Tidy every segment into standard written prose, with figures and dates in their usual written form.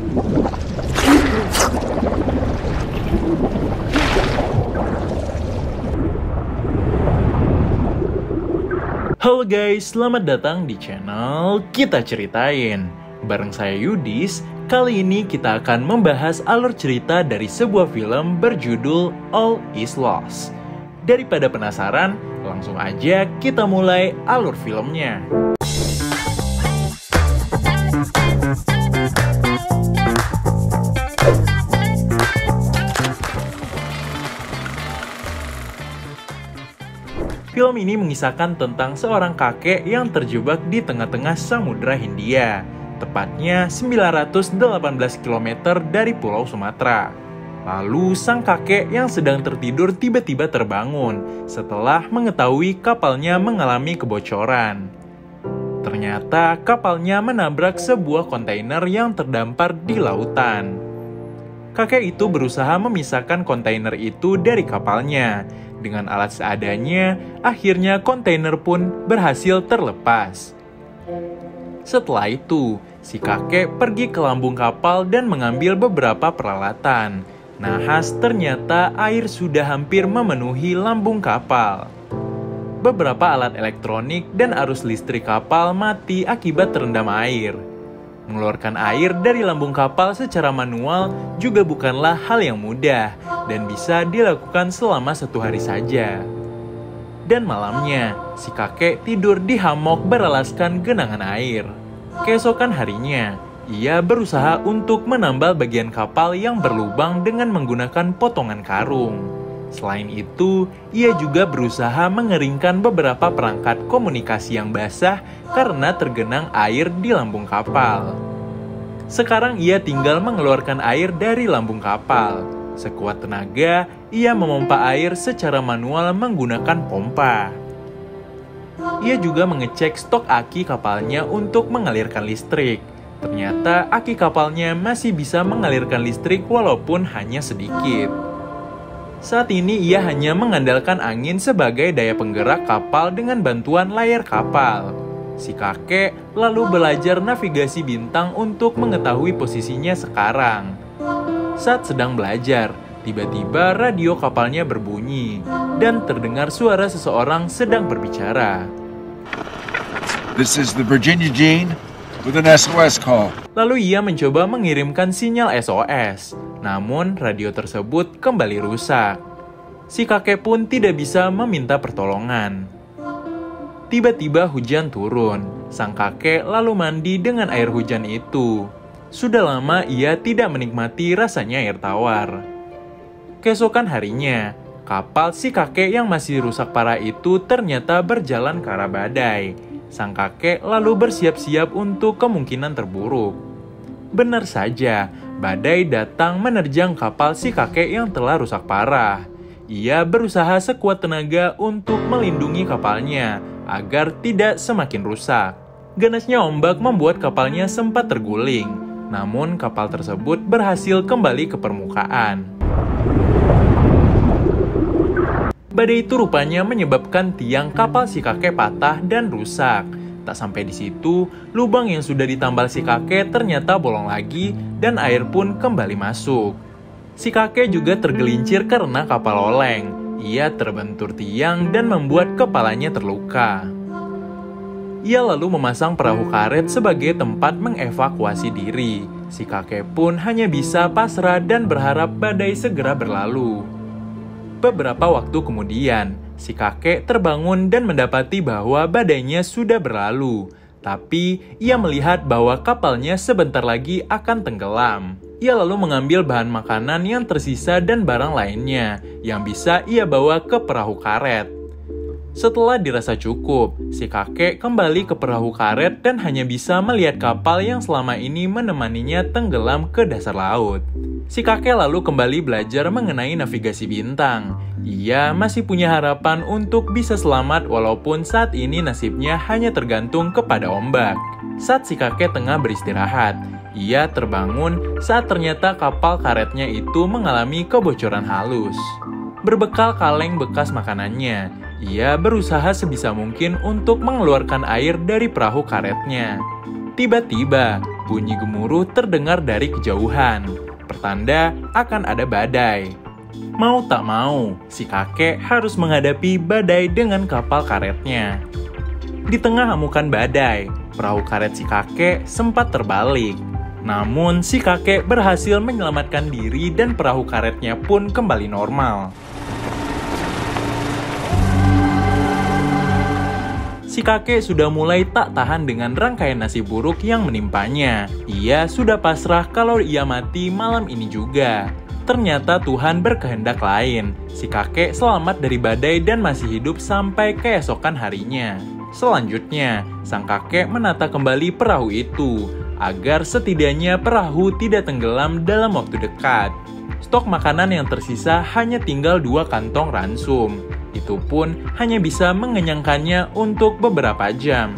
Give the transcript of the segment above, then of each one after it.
Halo guys, selamat datang di channel Kita Ceritain. Bareng saya Yudis, kali ini kita akan membahas alur cerita dari sebuah film berjudul All Is Lost. Daripada penasaran, langsung aja kita mulai alur filmnya. Film ini mengisahkan tentang seorang kakek yang terjebak di tengah-tengah Samudra Hindia, tepatnya 918 km dari Pulau Sumatera. Lalu sang kakek yang sedang tertidur tiba-tiba terbangun setelah mengetahui kapalnya mengalami kebocoran. Ternyata kapalnya menabrak sebuah kontainer yang terdampar di lautan. Kakek itu berusaha memisahkan kontainer itu dari kapalnya. Dengan alat seadanya, akhirnya kontainer pun berhasil terlepas. Setelah itu, si kakek pergi ke lambung kapal dan mengambil beberapa peralatan. Nahas ternyata air sudah hampir memenuhi lambung kapal. Beberapa alat elektronik dan arus listrik kapal mati akibat terendam air. Mengeluarkan air dari lambung kapal secara manual juga bukanlah hal yang mudah dan bisa dilakukan selama 1 hari saja. Dan malamnya, si kakek tidur di hammock beralaskan genangan air. Keesokan harinya, ia berusaha untuk menambal bagian kapal yang berlubang dengan menggunakan potongan karung. Selain itu, ia juga berusaha mengeringkan beberapa perangkat komunikasi yang basah karena tergenang air di lambung kapal. Sekarang ia tinggal mengeluarkan air dari lambung kapal. Sekuat tenaga, ia memompa air secara manual menggunakan pompa. Ia juga mengecek stok aki kapalnya untuk mengalirkan listrik. Ternyata aki kapalnya masih bisa mengalirkan listrik walaupun hanya sedikit. Saat ini ia hanya mengandalkan angin sebagai daya penggerak kapal dengan bantuan layar kapal. Si kakek lalu belajar navigasi bintang untuk mengetahui posisinya sekarang. Saat sedang belajar, tiba-tiba radio kapalnya berbunyi dan terdengar suara seseorang sedang berbicara. This is the Virginia Gene with an SOS call. Lalu ia mencoba mengirimkan sinyal SOS, namun radio tersebut kembali rusak. Si kakek pun tidak bisa meminta pertolongan. Tiba-tiba hujan turun. Sang kakek lalu mandi dengan air hujan itu. Sudah lama ia tidak menikmati rasanya air tawar. Keesokan harinya, kapal si kakek yang masih rusak parah itu ternyata berjalan ke arah badai. Sang kakek lalu bersiap-siap untuk kemungkinan terburuk. Benar saja, badai datang menerjang kapal si kakek yang telah rusak parah. Ia berusaha sekuat tenaga untuk melindungi kapalnya agar tidak semakin rusak. Ganasnya ombak membuat kapalnya sempat terguling, namun kapal tersebut berhasil kembali ke permukaan. Badai itu rupanya menyebabkan tiang kapal si kakek patah dan rusak. Tak sampai di situ, lubang yang sudah ditambal si kakek ternyata bolong lagi dan air pun kembali masuk. Si kakek juga tergelincir karena kapal oleng. Ia terbentur tiang dan membuat kepalanya terluka. Ia lalu memasang perahu karet sebagai tempat mengevakuasi diri. Si kakek pun hanya bisa pasrah dan berharap badai segera berlalu. Beberapa waktu kemudian, si kakek terbangun dan mendapati bahwa badainya sudah berlalu. Tapi, ia melihat bahwa kapalnya sebentar lagi akan tenggelam. Ia lalu mengambil bahan makanan yang tersisa dan barang lainnya yang bisa ia bawa ke perahu karet. Setelah dirasa cukup, si kakek kembali ke perahu karet dan hanya bisa melihat kapal yang selama ini menemaninya tenggelam ke dasar laut. Si kakek lalu kembali belajar mengenai navigasi bintang. Ia masih punya harapan untuk bisa selamat walaupun saat ini nasibnya hanya tergantung kepada ombak. Saat si kakek tengah beristirahat, ia terbangun saat ternyata kapal karetnya itu mengalami kebocoran halus. Berbekal kaleng bekas makanannya, ia berusaha sebisa mungkin untuk mengeluarkan air dari perahu karetnya. Tiba-tiba, bunyi gemuruh terdengar dari kejauhan, pertanda akan ada badai. Mau tak mau, si kakek harus menghadapi badai dengan kapal karetnya. Di tengah amukan badai, perahu karet si kakek sempat terbalik. Namun, si kakek berhasil menyelamatkan diri dan perahu karetnya pun kembali normal. Si kakek sudah mulai tak tahan dengan rangkaian nasib buruk yang menimpanya. Ia sudah pasrah kalau ia mati malam ini juga. Ternyata Tuhan berkehendak lain. Si kakek selamat dari badai dan masih hidup sampai keesokan harinya. Selanjutnya, sang kakek menata kembali perahu itu, agar setidaknya perahu tidak tenggelam dalam waktu dekat. Stok makanan yang tersisa hanya tinggal 2 kantong ransum. Itu pun hanya bisa mengenyangkannya untuk beberapa jam.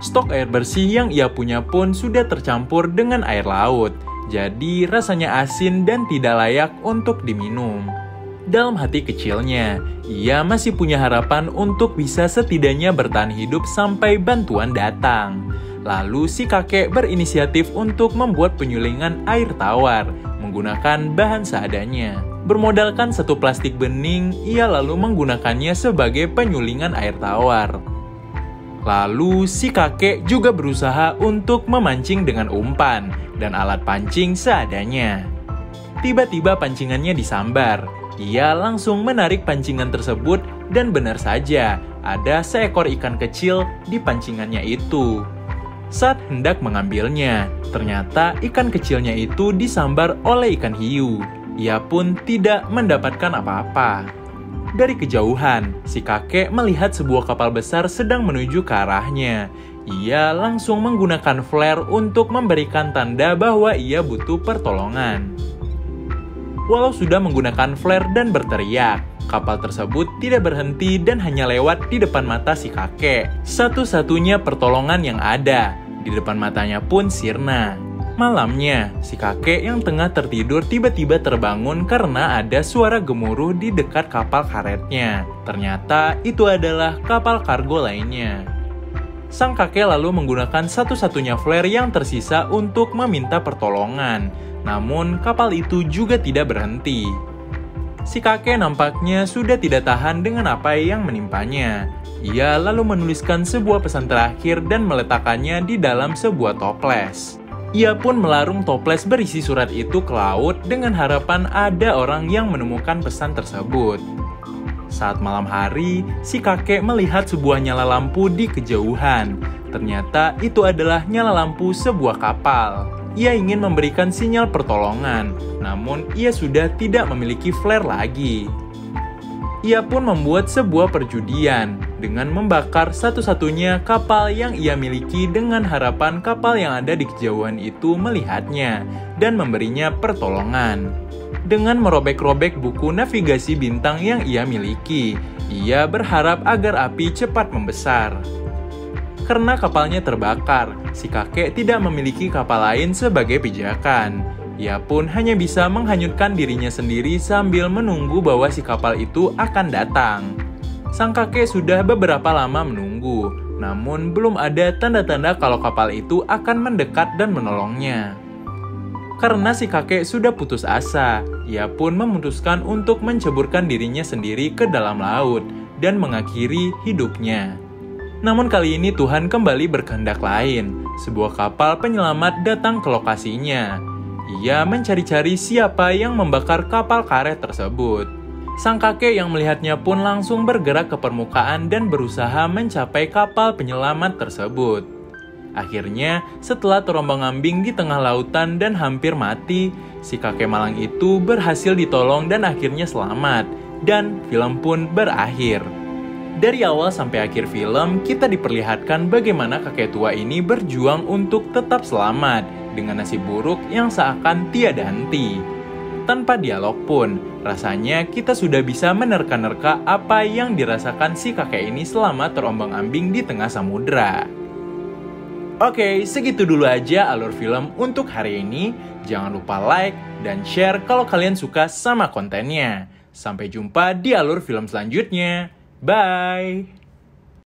Stok air bersih yang ia punya pun sudah tercampur dengan air laut, jadi rasanya asin dan tidak layak untuk diminum. Dalam hati kecilnya, ia masih punya harapan untuk bisa setidaknya bertahan hidup sampai bantuan datang. Lalu si kakek berinisiatif untuk membuat penyulingan air tawar menggunakan bahan seadanya. Bermodalkan 1 plastik bening, ia lalu menggunakannya sebagai penyulingan air tawar. Lalu si kakek juga berusaha untuk memancing dengan umpan dan alat pancing seadanya. Tiba-tiba pancingannya disambar. Ia langsung menarik pancingan tersebut dan benar saja ada seekor ikan kecil di pancingannya itu. Saat hendak mengambilnya, ternyata ikan kecilnya itu disambar oleh ikan hiu. Ia pun tidak mendapatkan apa-apa. Dari kejauhan, si kakek melihat sebuah kapal besar sedang menuju ke arahnya. Ia langsung menggunakan flare untuk memberikan tanda bahwa ia butuh pertolongan. Walau sudah menggunakan flare dan berteriak, kapal tersebut tidak berhenti dan hanya lewat di depan mata si kakek. Satu-satunya pertolongan yang ada, di depan matanya pun sirna. Malamnya, si kakek yang tengah tertidur tiba-tiba terbangun karena ada suara gemuruh di dekat kapal karetnya. Ternyata itu adalah kapal kargo lainnya. Sang kakek lalu menggunakan satu-satunya flare yang tersisa untuk meminta pertolongan. Namun kapal itu juga tidak berhenti. Si kakek nampaknya sudah tidak tahan dengan apa yang menimpanya. Ia lalu menuliskan sebuah pesan terakhir dan meletakkannya di dalam sebuah toples. Ia pun melarung toples berisi surat itu ke laut dengan harapan ada orang yang menemukan pesan tersebut. Saat malam hari, si kakek melihat sebuah nyala lampu di kejauhan. Ternyata itu adalah nyala lampu sebuah kapal. Ia ingin memberikan sinyal pertolongan, namun ia sudah tidak memiliki flare lagi. Ia pun membuat sebuah perjudian dengan membakar satu-satunya kapal yang ia miliki dengan harapan kapal yang ada di kejauhan itu melihatnya dan memberinya pertolongan. Dengan merobek-robek buku navigasi bintang yang ia miliki, ia berharap agar api cepat membesar. Karena kapalnya terbakar, si kakek tidak memiliki kapal lain sebagai pijakan. Ia pun hanya bisa menghanyutkan dirinya sendiri sambil menunggu bahwa si kapal itu akan datang. Sang kakek sudah beberapa lama menunggu, namun belum ada tanda-tanda kalau kapal itu akan mendekat dan menolongnya. Karena si kakek sudah putus asa, ia pun memutuskan untuk menceburkan dirinya sendiri ke dalam laut dan mengakhiri hidupnya. Namun kali ini Tuhan kembali berkehendak lain. Sebuah kapal penyelamat datang ke lokasinya. Ia mencari-cari siapa yang membakar kapal karet tersebut. Sang kakek yang melihatnya pun langsung bergerak ke permukaan dan berusaha mencapai kapal penyelamat tersebut. Akhirnya, setelah terombang-ambing di tengah lautan dan hampir mati, si kakek malang itu berhasil ditolong dan akhirnya selamat. Dan film pun berakhir. Dari awal sampai akhir film, kita diperlihatkan bagaimana kakek tua ini berjuang untuk tetap selamat dengan nasib buruk yang seakan tiada henti. Tanpa dialog pun, rasanya kita sudah bisa menerka-nerka apa yang dirasakan si kakek ini selama terombang-ambing di tengah samudera. Oke, segitu dulu aja alur film untuk hari ini. Jangan lupa like dan share kalau kalian suka sama kontennya. Sampai jumpa di alur film selanjutnya. Bye!